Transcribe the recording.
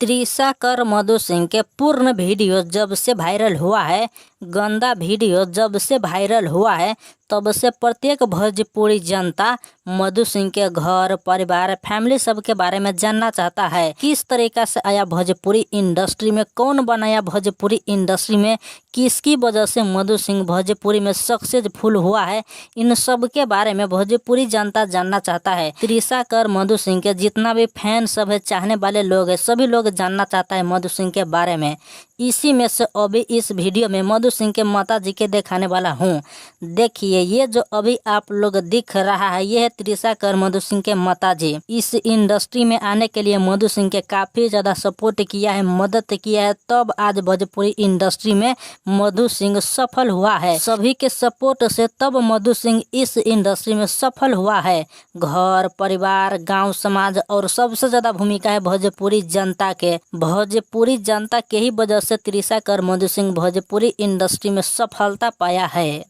तृषा कर मधु सिंह के पूर्ण वीडियो जब से वायरल हुआ है, गंदा वीडियो जब से वायरल हुआ है, तब से प्रत्येक भोजपुरी जनता मधु सिंह के घर परिवार फैमिली सब के बारे में जानना चाहता है। किस तरीका से आया भोजपुरी इंडस्ट्री में, कौन बनाया भोजपुरी इंडस्ट्री में, किसकी वजह से मधु सिंह भोजपुरी में सक्सेसफुल हुआ है, इन सब के बारे में भोजपुरी जनता जानना चाहता है। तृषा कर मधु सिंह के जितना भी फैन सब है, चाहने वाले लोग है, सभी लोग जानना चाहता है मधु सिंह के बारे में। इसी में से अभी इस वीडियो में मधु सिंह के माता जी के दिखाने वाला हूँ। देखिए, ये जो अभी आप लोग दिख रहा है, ये है तृषा कर मधु सिंह के माता जी। इस इंडस्ट्री में आने के लिए मधु सिंह के काफी ज्यादा सपोर्ट किया है, मदद किया है, तब आज भोजपुरी इंडस्ट्री में मधु सिंह सफल हुआ है। सभी के सपोर्ट से तब मधु सिंह इस इंडस्ट्री में सफल हुआ है। घर परिवार गांव समाज और सबसे ज्यादा भूमिका है भोजपुरी जनता के। भोजपुरी जनता के ही वजह से तृषा कर मधु सिंह भोजपुरी इंडस्ट्री में सफलता पाया है।